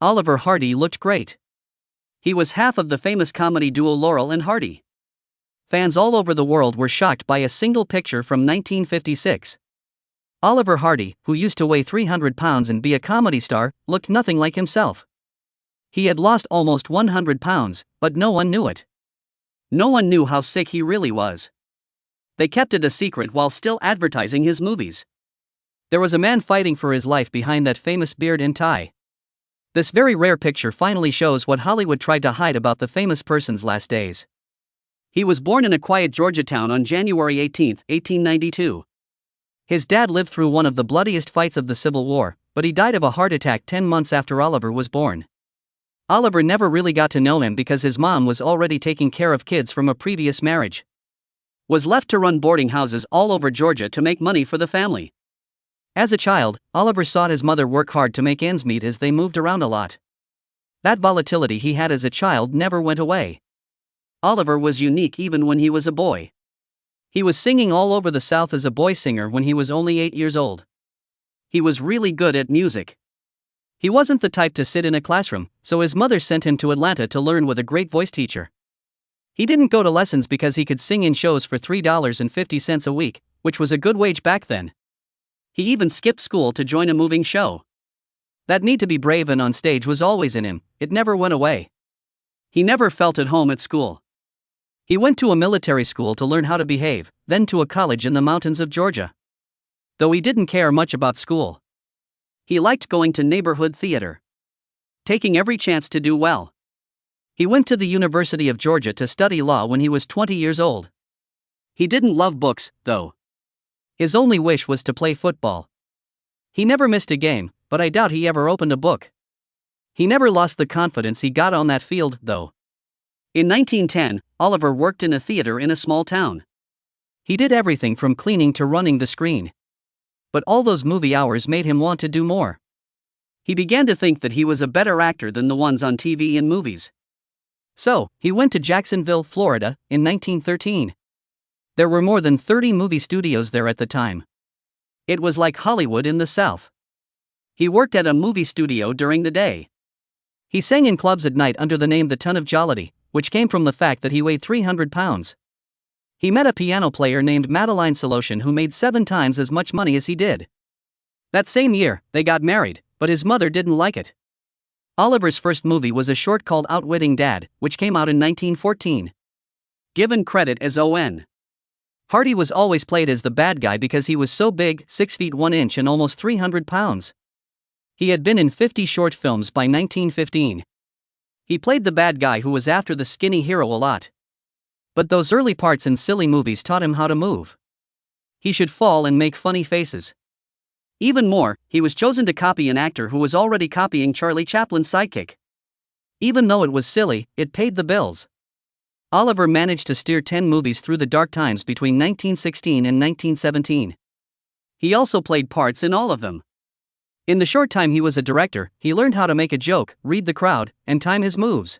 Oliver Hardy looked great. He was half of the famous comedy duo Laurel and Hardy. Fans all over the world were shocked by a single picture from 1956. Oliver Hardy, who used to weigh 300 pounds and be a comedy star, looked nothing like himself. He had lost almost 100 pounds, but no one knew it. No one knew how sick he really was. They kept it a secret while still advertising his movies. There was a man fighting for his life behind that famous beard and tie. This very rare picture finally shows what Hollywood tried to hide about the famous person's last days. He was born in a quiet Georgia town on January 18, 1892. His dad lived through one of the bloodiest fights of the Civil War, but he died of a heart attack 10 months after Oliver was born. Oliver never really got to know him because his mom was already taking care of kids from a previous marriage. Was left to run boarding houses all over Georgia to make money for the family. As a child, Oliver saw his mother work hard to make ends meet as they moved around a lot. That volatility he had as a child never went away. Oliver was unique even when he was a boy. He was singing all over the South as a boy singer when he was only 8 years old. He was really good at music. He wasn't the type to sit in a classroom, so his mother sent him to Atlanta to learn with a great voice teacher. He didn't go to lessons because he could sing in shows for $3.50 a week, which was a good wage back then. He even skipped school to join a moving show. That need to be brave and on stage was always in him, it never went away. He never felt at home at school. He went to a military school to learn how to behave, then to a college in the mountains of Georgia. Though he didn't care much about school. He liked going to neighborhood theater. Taking every chance to do well. He went to the University of Georgia to study law when he was 20 years old. He didn't love books, though. His only wish was to play football. He never missed a game, but I doubt he ever opened a book. He never lost the confidence he got on that field, though. In 1910, Oliver worked in a theater in a small town. He did everything from cleaning to running the screen. But all those movie hours made him want to do more. He began to think that he was a better actor than the ones on TV and movies. So, he went to Jacksonville, Florida, in 1913. There were more than 30 movie studios there at the time. It was like Hollywood in the South. He worked at a movie studio during the day. He sang in clubs at night under the name The Ton of Jollity, which came from the fact that he weighed 300 pounds. He met a piano player named Madeline Soloshin who made 7 times as much money as he did. That same year, they got married, but his mother didn't like it. Oliver's first movie was a short called Outwitting Dad, which came out in 1914. Given credit as O.N. Hardy was always played as the bad guy because he was so big, 6 feet 1 inch and almost 300 pounds. He had been in 50 short films by 1915. He played the bad guy who was after the skinny hero a lot. But those early parts in silly movies taught him how to move. He should fall and make funny faces. Even more, he was chosen to copy an actor who was already copying Charlie Chaplin's sidekick. Even though it was silly, it paid the bills. Oliver managed to steer 10 movies through the dark times between 1916 and 1917. He also played parts in all of them. In the short time he was a director, he learned how to make a joke, read the crowd, and time his moves.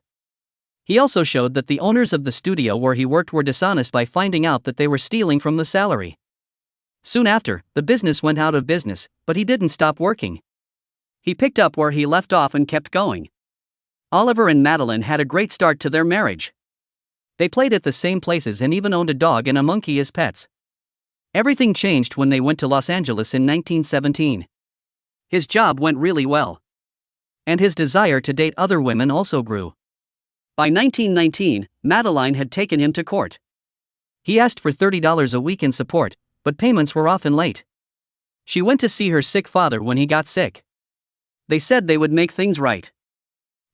He also showed that the owners of the studio where he worked were dishonest by finding out that they were stealing from the salary. Soon after, the business went out of business, but he didn't stop working. He picked up where he left off and kept going. Oliver and Madeline had a great start to their marriage. They played at the same places and even owned a dog and a monkey as pets. Everything changed when they went to Los Angeles in 1917. His job went really well. And his desire to date other women also grew. By 1919, Madeline had taken him to court. He asked for $30 a week in support, but payments were often late. She went to see her sick father when he got sick. They said they would make things right.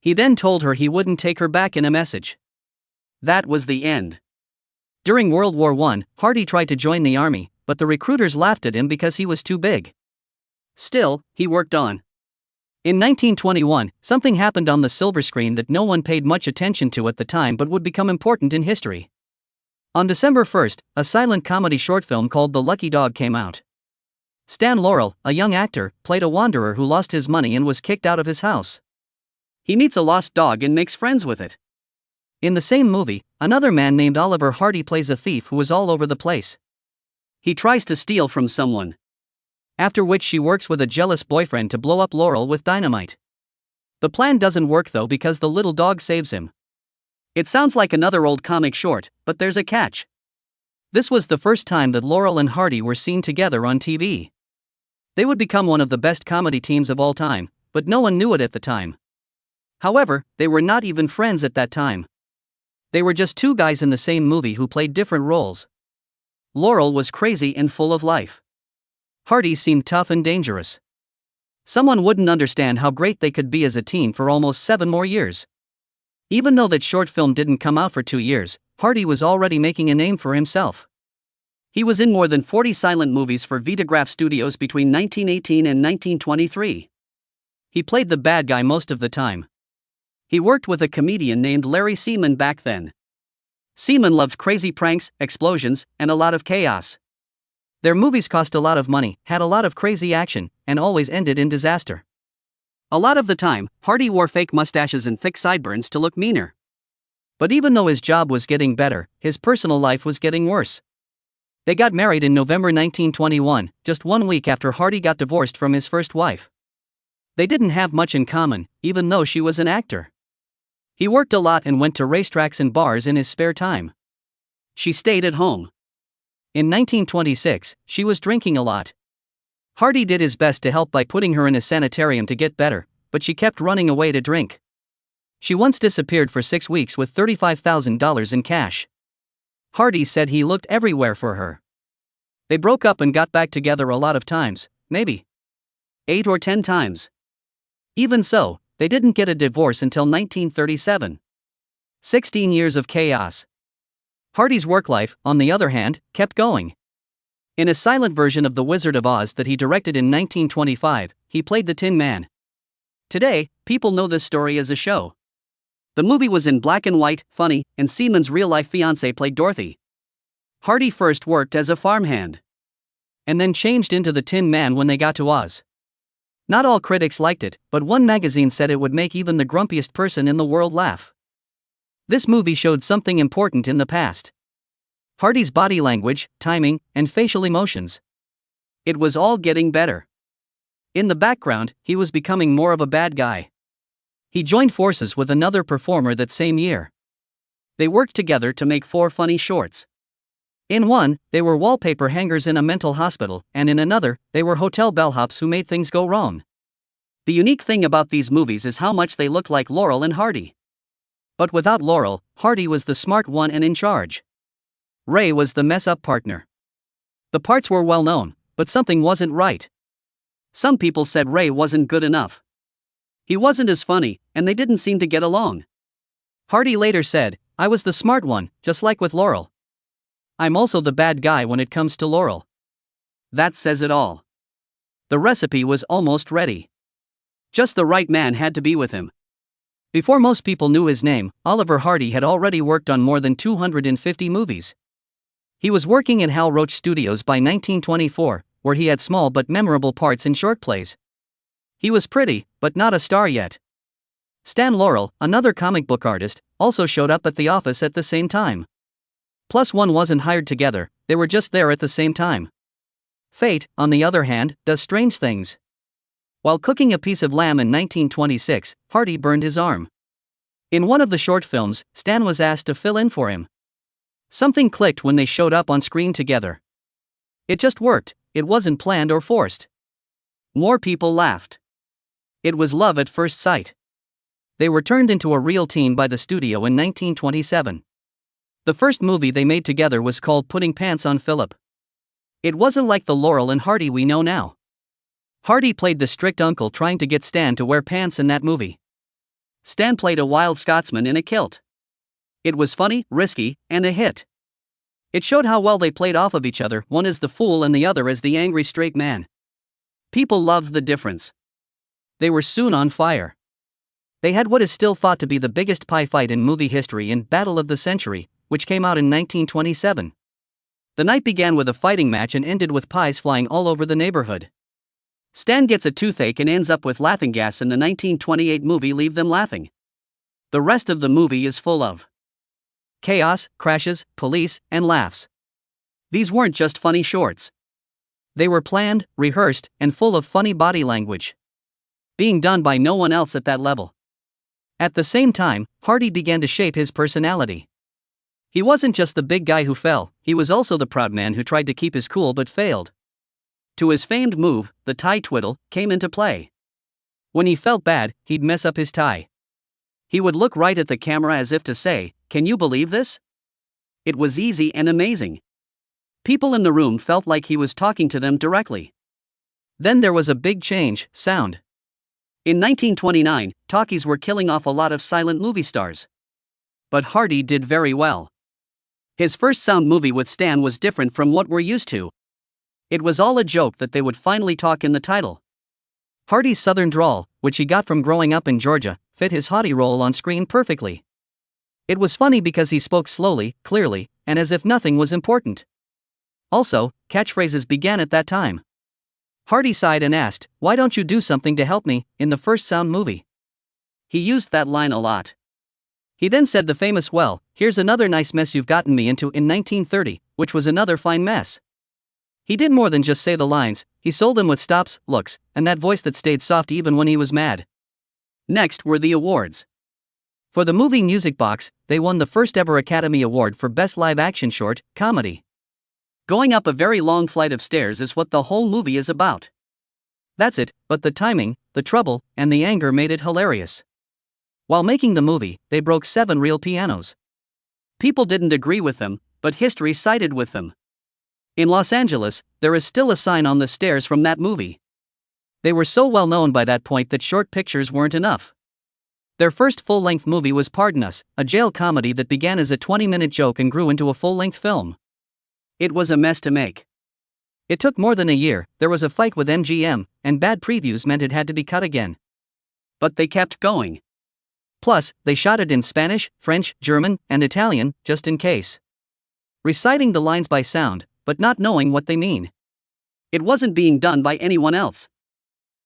He then told her he wouldn't take her back in a message. That was the end. During World War I, Hardy tried to join the army, but the recruiters laughed at him because he was too big. Still, he worked on. In 1921, something happened on the silver screen that no one paid much attention to at the time but would become important in history. On December 1st, a silent comedy short film called The Lucky Dog came out. Stan Laurel, a young actor, played a wanderer who lost his money and was kicked out of his house. He meets a lost dog and makes friends with it. In the same movie, another man named Oliver Hardy plays a thief who is all over the place. He tries to steal from someone. After which she works with a jealous boyfriend to blow up Laurel with dynamite. The plan doesn't work though because the little dog saves him. It sounds like another old comic short, but there's a catch. This was the first time that Laurel and Hardy were seen together on TV. They would become one of the best comedy teams of all time, but no one knew it at the time. However, they were not even friends at that time. They were just two guys in the same movie who played different roles. Laurel was crazy and full of life. Hardy seemed tough and dangerous. Someone wouldn't understand how great they could be as a team for almost 7 more years. Even though that short film didn't come out for 2 years, Hardy was already making a name for himself. He was in more than 40 silent movies for Vitagraph Studios between 1918 and 1923. He played the bad guy most of the time. He worked with a comedian named Larry Seaman back then. Seaman loved crazy pranks, explosions, and a lot of chaos. Their movies cost a lot of money, had a lot of crazy action, and always ended in disaster. A lot of the time, Hardy wore fake mustaches and thick sideburns to look meaner. But even though his job was getting better, his personal life was getting worse. They got married in November 1921, just 1 week after Hardy got divorced from his first wife. They didn't have much in common, even though she was an actor. He worked a lot and went to racetracks and bars in his spare time. She stayed at home. In 1926, she was drinking a lot. Hardy did his best to help by putting her in a sanitarium to get better, but she kept running away to drink. She once disappeared for 6 weeks with $35,000 in cash. Hardy said he looked everywhere for her. They broke up and got back together a lot of times, maybe 8 or 10 times. Even so, they didn't get a divorce until 1937. 16 years of chaos. Hardy's work life, on the other hand, kept going. In a silent version of The Wizard of Oz that he directed in 1925, he played the Tin Man. Today, people know this story as a show. The movie was in black and white, funny, and Seaman's real-life fiancée played Dorothy. Hardy first worked as a farmhand, and then changed into the Tin Man when they got to Oz. Not all critics liked it, but one magazine said it would make even the grumpiest person in the world laugh. This movie showed something important in the past. Hardy's body language, timing, and facial emotions. It was all getting better. In the background, he was becoming more of a bad guy. He joined forces with another performer that same year. They worked together to make 4 funny shorts. In one, they were wallpaper hangers in a mental hospital, and in another, they were hotel bellhops who made things go wrong. The unique thing about these movies is how much they look like Laurel and Hardy. But without Laurel, Hardy was the smart one and in charge. Ray was the mess-up partner. The parts were well known, but something wasn't right. Some people said Ray wasn't good enough. He wasn't as funny, and they didn't seem to get along. Hardy later said, "I was the smart one, just like with Laurel. I'm also the bad guy when it comes to Laurel." That says it all. The recipe was almost ready. Just the right man had to be with him. Before most people knew his name, Oliver Hardy had already worked on more than 250 movies. He was working in Hal Roach Studios by 1924, where he had small but memorable parts in short plays. He was pretty, but not a star yet. Stan Laurel, another comic book artist, also showed up at the office at the same time. Plus one wasn't hired together, they were just there at the same time. Fate, on the other hand, does strange things. While cooking a piece of lamb in 1926, Hardy burned his arm. In one of the short films, Stan was asked to fill in for him. Something clicked when they showed up on screen together. It just worked, it wasn't planned or forced. More people laughed. It was love at first sight. They were turned into a real team by the studio in 1927. The first movie they made together was called Putting Pants on Philip. It wasn't like the Laurel and Hardy we know now. Hardy played the strict uncle trying to get Stan to wear pants in that movie. Stan played a wild Scotsman in a kilt. It was funny, risky, and a hit. It showed how well they played off of each other, one as the fool and the other as the angry straight man. People loved the difference. They were soon on fire. They had what is still thought to be the biggest pie fight in movie history in Battle of the Century, which came out in 1927. The night began with a fighting match and ended with pies flying all over the neighborhood. Stan gets a toothache and ends up with laughing gas in the 1928 movie Leave Them Laughing. The rest of the movie is full of chaos, crashes, police, and laughs. These weren't just funny shorts. They were planned, rehearsed, and full of funny body language. being done by no one else at that level. At the same time, Hardy began to shape his personality. He wasn't just the big guy who fell, he was also the proud man who tried to keep his cool but failed. To his famed move, the tie-twiddle, came into play. When he felt bad, he'd mess up his tie. He would look right at the camera as if to say, "Can you believe this?" It was easy and amazing. People in the room felt like he was talking to them directly. Then there was a big change: sound. In 1929, talkies were killing off a lot of silent movie stars. But Hardy did very well. His first sound movie with Stan was different from what we're used to. It was all a joke that they would finally talk in the title. Hardy's southern drawl, which he got from growing up in Georgia, fit his haughty role on screen perfectly. It was funny because he spoke slowly, clearly, and as if nothing was important. Also, catchphrases began at that time. Hardy sighed and asked, "Why don't you do something to help me?" in the first sound movie. He used that line a lot. He then said the famous, "Well, here's another nice mess you've gotten me into," in 1930, which was another fine mess. He did more than just say the lines, he sold them with stops, looks, and that voice that stayed soft even when he was mad. Next were the awards. For the movie Music Box, they won the first ever Academy Award for Best Live Action Short, Comedy. Going up a very long flight of stairs is what the whole movie is about. That's it, but the timing, the trouble, and the anger made it hilarious. While making the movie, they broke 7 real pianos. People didn't agree with them, but history sided with them. In Los Angeles, there is still a sign on the stairs from that movie. They were so well known by that point that short pictures weren't enough. Their first full-length movie was Pardon Us, a jail comedy that began as a 20-minute joke and grew into a full-length film. It was a mess to make. It took more than a year, there was a fight with MGM, and bad previews meant it had to be cut again. But they kept going. Plus, they shot it in Spanish, French, German, and Italian, just in case. Reciting the lines by sound, but not knowing what they mean. It wasn't being done by anyone else.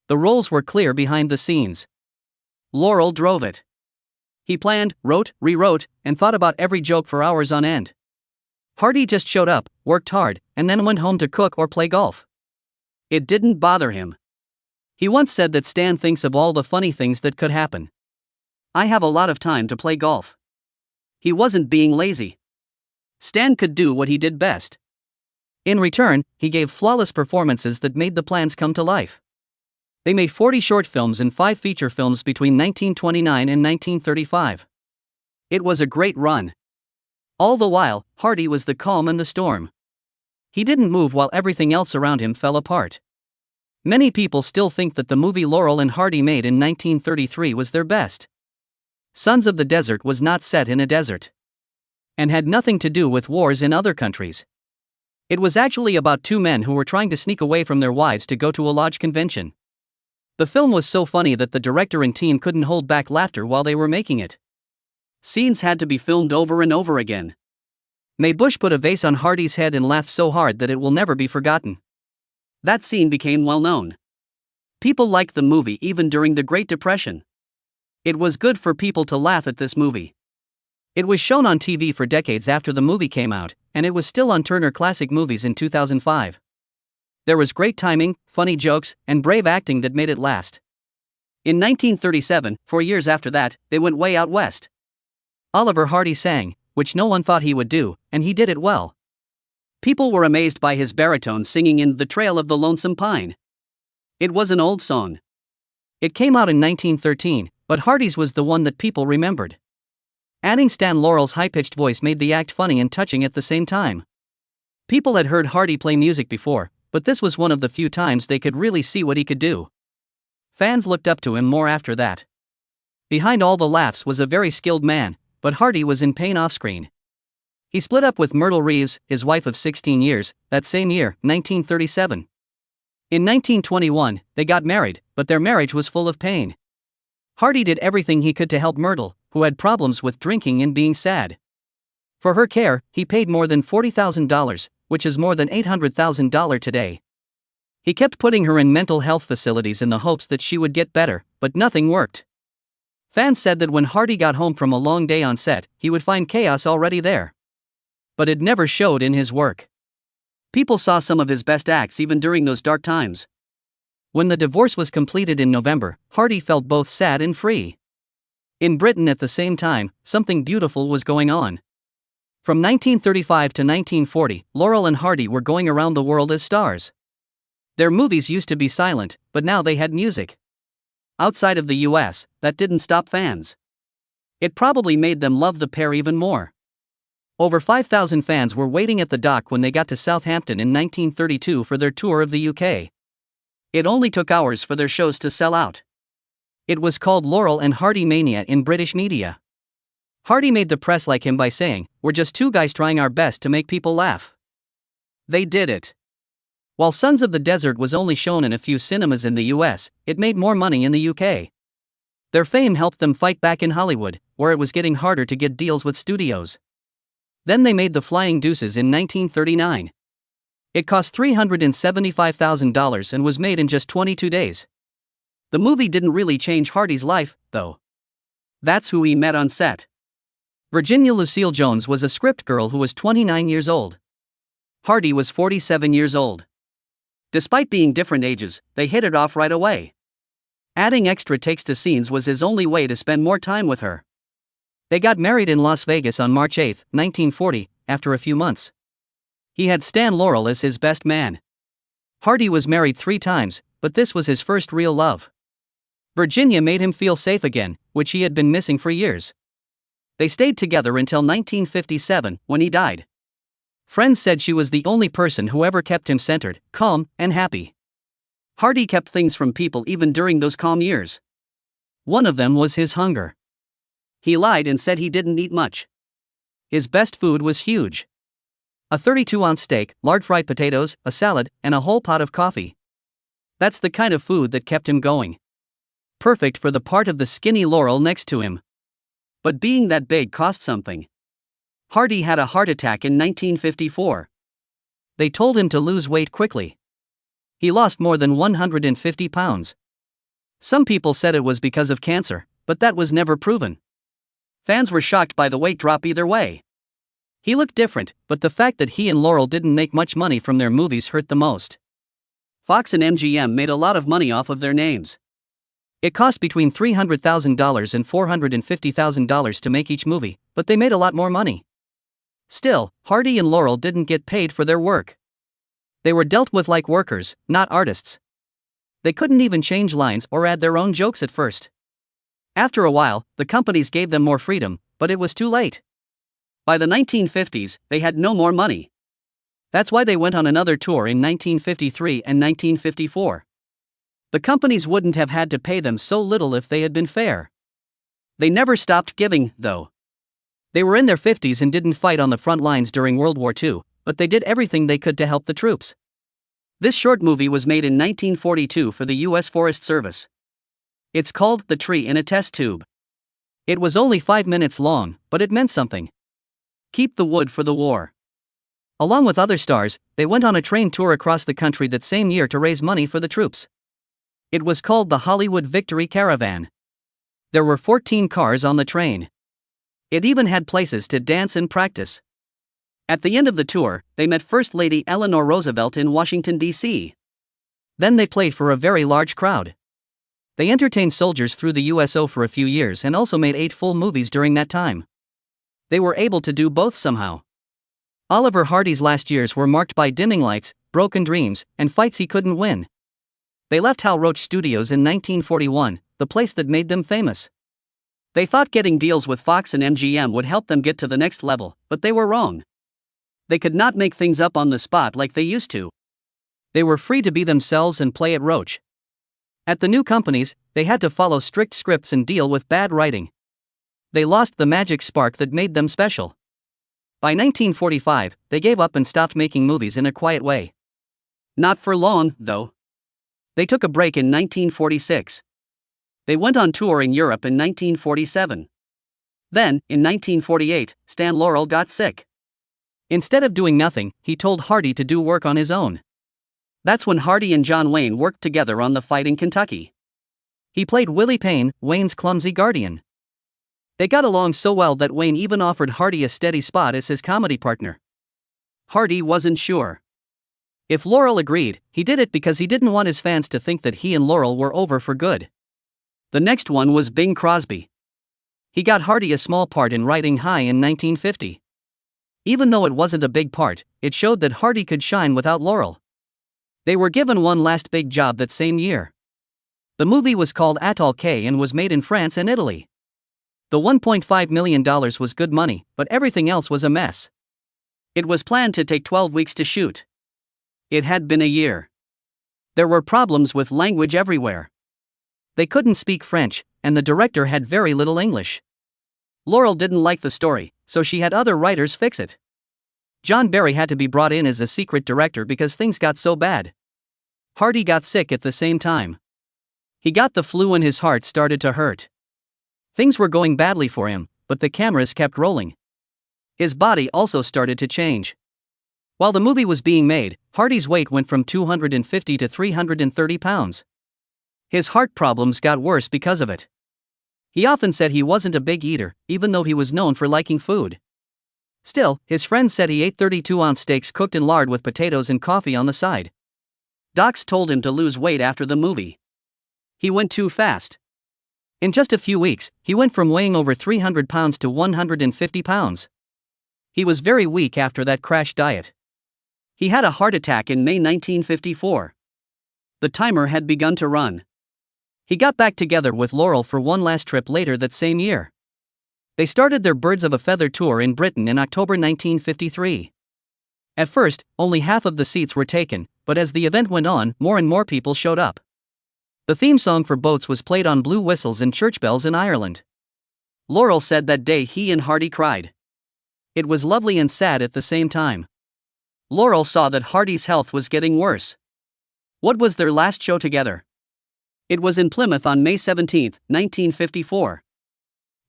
The roles were clear behind the scenes. Laurel drove it. He planned, wrote, rewrote, and thought about every joke for hours on end. Hardy just showed up, worked hard, and then went home to cook or play golf. It didn't bother him. He once said that Stan thinks of all the funny things that could happen. "I have a lot of time to play golf." He wasn't being lazy. Stan could do what he did best. In return, he gave flawless performances that made the plans come to life. They made 40 short films and 5 feature films between 1929 and 1935. It was a great run. All the while, Hardy was the calm in the storm. He didn't move while everything else around him fell apart. Many people still think that the movie Laurel and Hardy made in 1933 was their best. Sons of the Desert was not set in a desert. And had nothing to do with wars in other countries. It was actually about 2 men who were trying to sneak away from their wives to go to a lodge convention. The film was so funny that the director and team couldn't hold back laughter while they were making it. Scenes had to be filmed over and over again. Mae Bush put a vase on Hardy's head and laughed so hard that it will never be forgotten. That scene became well known. People liked the movie even during the Great Depression. It was good for people to laugh at this movie. It was shown on TV for decades after the movie came out, and it was still on Turner Classic Movies in 2005. There was great timing, funny jokes, and brave acting that made it last. In 1937, 4 years after that, they went way out west. Oliver Hardy sang, which no one thought he would do, and he did it well. People were amazed by his baritone singing in The Trail of the Lonesome Pine. It was an old song. It came out in 1913, but Hardy's was the one that people remembered. Adding Stan Laurel's high-pitched voice made the act funny and touching at the same time. People had heard Hardy play music before, but this was one of the few times they could really see what he could do. Fans looked up to him more after that. Behind all the laughs was a very skilled man, but Hardy was in pain off-screen. He split up with Myrtle Reeves, his wife of 16 years, that same year, 1937. In 1921, they got married, but their marriage was full of pain. Hardy did everything he could to help Myrtle, who had problems with drinking and being sad. For her care, he paid more than $40,000, which is more than $800,000 today. He kept putting her in mental health facilities in the hopes that she would get better, but nothing worked. Fans said that when Hardy got home from a long day on set, he would find chaos already there. But it never showed in his work. People saw some of his best acts even during those dark times. When the divorce was completed in November, Hardy felt both sad and free. In Britain at the same time, something beautiful was going on. From 1935 to 1940, Laurel and Hardy were going around the world as stars. Their movies used to be silent, but now they had music. Outside of the US, that didn't stop fans. It probably made them love the pair even more. Over 5,000 fans were waiting at the dock when they got to Southampton in 1932 for their tour of the UK. It only took hours for their shows to sell out. It was called Laurel and Hardy Mania in British media. Hardy made the press like him by saying, "We're just two guys trying our best to make people laugh." They did it. While Sons of the Desert was only shown in a few cinemas in the US, it made more money in the UK. Their fame helped them fight back in Hollywood, where it was getting harder to get deals with studios. Then they made The Flying Deuces in 1939. It cost $375,000 and was made in just 22 days. The movie didn't really change Hardy's life, though. That's who he met on set. Virginia Lucille Jones was a script girl who was 29 years old. Hardy was 47 years old. Despite being different ages, they hit it off right away. Adding extra takes to scenes was his only way to spend more time with her. They got married in Las Vegas on March 8, 1940, after a few months. He had Stan Laurel as his best man. Hardy was married 3 times, but this was his first real love. Virginia made him feel safe again, which he had been missing for years. They stayed together until 1957, when he died. Friends said she was the only person who ever kept him centered, calm, and happy. Hardy kept things from people even during those calm years. One of them was his hunger. He lied and said he didn't eat much. His best food was huge. A 32-ounce steak, large fried potatoes, a salad, and a whole pot of coffee. That's the kind of food that kept him going. Perfect for the part of the skinny Laurel next to him. But being that big cost something. Hardy had a heart attack in 1954. They told him to lose weight quickly. He lost more than 150 pounds. Some people said it was because of cancer, but that was never proven. Fans were shocked by the weight drop either way. He looked different, but the fact that he and Laurel didn't make much money from their movies hurt the most. Fox and MGM made a lot of money off of their names. It cost between $300,000 and $450,000 to make each movie, but they made a lot more money. Still, Hardy and Laurel didn't get paid for their work. They were dealt with like workers, not artists. They couldn't even change lines or add their own jokes at first. After a while, the companies gave them more freedom, but it was too late. By the 1950s, they had no more money. That's why they went on another tour in 1953 and 1954. The companies wouldn't have had to pay them so little if they had been fair. They never stopped giving, though. They were in their 50s and didn't fight on the front lines during World War II, but they did everything they could to help the troops. This short movie was made in 1942 for the U.S. Forest Service. It's called The Tree in a Test Tube. It was only 5 minutes long, but it meant something. Keep the wood for the war. Along with other stars, they went on a train tour across the country that same year to raise money for the troops. It was called the Hollywood Victory Caravan. There were 14 cars on the train. It even had places to dance and practice. At the end of the tour, they met First Lady Eleanor Roosevelt in Washington, D.C. Then they played for a very large crowd. They entertained soldiers through the USO for a few years and also made 8 full movies during that time. They were able to do both somehow. Oliver Hardy's last years were marked by dimming lights, broken dreams, and fights he couldn't win. They left Hal Roach Studios in 1941, the place that made them famous. They thought getting deals with Fox and MGM would help them get to the next level, but they were wrong. They could not make things up on the spot like they used to. They were free to be themselves and play at Roach. At the new companies, they had to follow strict scripts and deal with bad writing. They lost the magic spark that made them special. By 1945, they gave up and stopped making movies in a quiet way. Not for long, though. They took a break in 1946. They went on tour in Europe in 1947. Then, in 1948, Stan Laurel got sick. Instead of doing nothing, he told Hardy to do work on his own. That's when Hardy and John Wayne worked together on The Fight in Kentucky. He played Willie Payne, Wayne's clumsy guardian. They got along so well that Wayne even offered Hardy a steady spot as his comedy partner. Hardy wasn't sure. If Laurel agreed, he did it because he didn't want his fans to think that he and Laurel were over for good. The next one was Bing Crosby. He got Hardy a small part in Riding High in 1950. Even though it wasn't a big part, it showed that Hardy could shine without Laurel. They were given one last big job that same year. The movie was called Atoll K and was made in France and Italy. The $1.5 million was good money, but everything else was a mess. It was planned to take 12 weeks to shoot. It had been a year. There were problems with language everywhere. They couldn't speak French, and the director had very little English. Laurel didn't like the story, so she had other writers fix it. John Barry had to be brought in as a secret director because things got so bad. Hardy got sick at the same time. He got the flu and his heart started to hurt. Things were going badly for him, but the cameras kept rolling. His body also started to change. While the movie was being made, Hardy's weight went from 250 to 330 pounds. His heart problems got worse because of it. He often said he wasn't a big eater, even though he was known for liking food. Still, his friends said he ate 32-ounce steaks cooked in lard with potatoes and coffee on the side. Docs told him to lose weight after the movie. He went too fast. In just a few weeks, he went from weighing over 300 pounds to 150 pounds. He was very weak after that crash diet. He had a heart attack in May 1954. The timer had begun to run. He got back together with Laurel for one last trip later that same year. They started their Birds of a Feather tour in Britain in October 1953. At first, only half of the seats were taken, but as the event went on, more and more people showed up. The theme song for Boats was played on blue whistles and church bells in Ireland. Laurel said that day he and Hardy cried. It was lovely and sad at the same time. Laurel saw that Hardy's health was getting worse. What was their last show together? It was in Plymouth on May 17, 1954.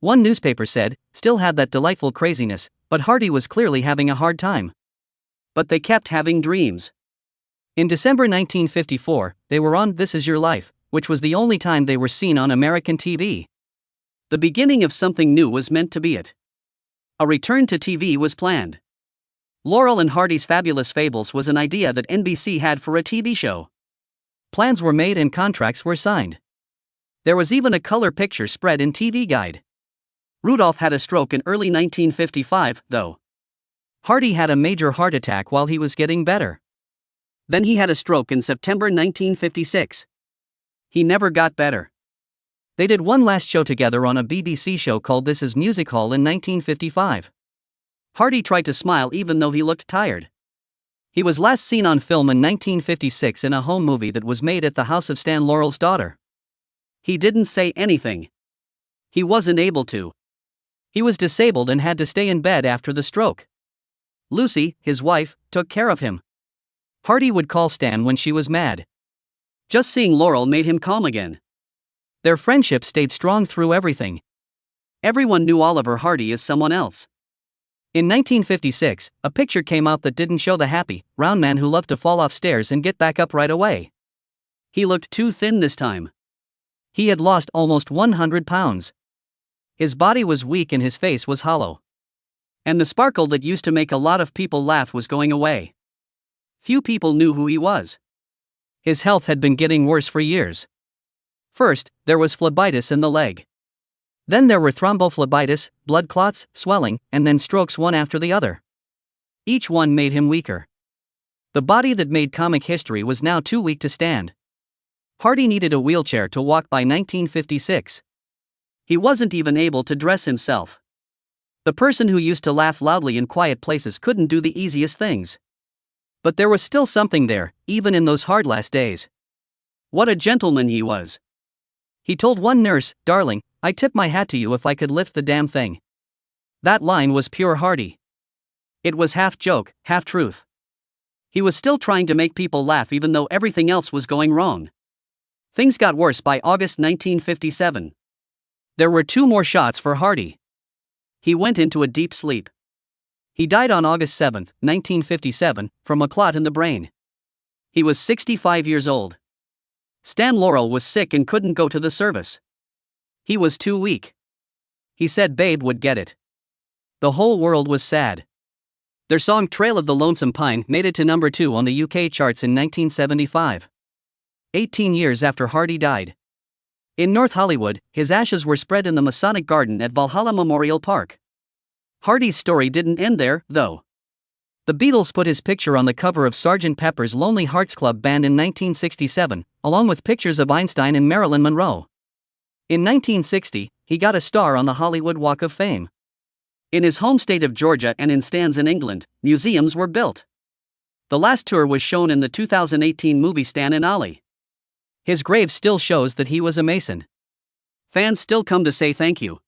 One newspaper said, "Still had that delightful craziness, but Hardy was clearly having a hard time." But they kept having dreams. In December 1954, they were on This Is Your Life, which was the only time they were seen on American TV. The beginning of something new was meant to be it. A return to TV was planned. Laurel and Hardy's Fabulous Fables was an idea that NBC had for a TV show. Plans were made and contracts were signed. There was even a color picture spread in TV Guide. Rudolph had a stroke in early 1955, though. Hardy had a major heart attack while he was getting better. Then he had a stroke in September 1956. He never got better. They did one last show together on a BBC show called This Is Music Hall in 1955. Hardy tried to smile even though he looked tired. He was last seen on film in 1956 in a home movie that was made at the house of Stan Laurel's daughter. He didn't say anything. He wasn't able to. He was disabled and had to stay in bed after the stroke. Lucy, his wife, took care of him. Hardy would call Stan when she was mad. Just seeing Laurel made him calm again. Their friendship stayed strong through everything. Everyone knew Oliver Hardy as someone else. In 1956, a picture came out that didn't show the happy, round man who loved to fall off stairs and get back up right away. He looked too thin this time. He had lost almost 100 pounds. His body was weak and his face was hollow. And the sparkle that used to make a lot of people laugh was going away. Few people knew who he was. His health had been getting worse for years. First, there was phlebitis in the leg. Then there were thrombophlebitis, blood clots, swelling, and then strokes one after the other. Each one made him weaker. The body that made comic history was now too weak to stand. Hardy needed a wheelchair to walk by 1956. He wasn't even able to dress himself. The person who used to laugh loudly in quiet places couldn't do the easiest things. But there was still something there, even in those hard last days. What a gentleman he was. He told one nurse, "Darling, I'd tip my hat to you if I could lift the damn thing." That line was pure Hardy. It was half joke, half truth. He was still trying to make people laugh even though everything else was going wrong. Things got worse by August 1957. There were 2 more shots for Hardy. He went into a deep sleep. He died on August 7, 1957, from a clot in the brain. He was 65 years old. Stan Laurel was sick and couldn't go to the service. He was too weak. He said Babe would get it. The whole world was sad. Their song Trail of the Lonesome Pine made it to number 2 on the UK charts in 1975. 18 years after Hardy died. In North Hollywood, his ashes were spread in the Masonic Garden at Valhalla Memorial Park. Hardy's story didn't end there, though. The Beatles put his picture on the cover of Sgt. Pepper's Lonely Hearts Club Band in 1967, along with pictures of Einstein and Marilyn Monroe. In 1960, he got a star on the Hollywood Walk of Fame. In his home state of Georgia and in Stan's in England, museums were built. The last tour was shown in the 2018 movie Stan and Ollie. His grave still shows that he was a Mason. Fans still come to say thank you.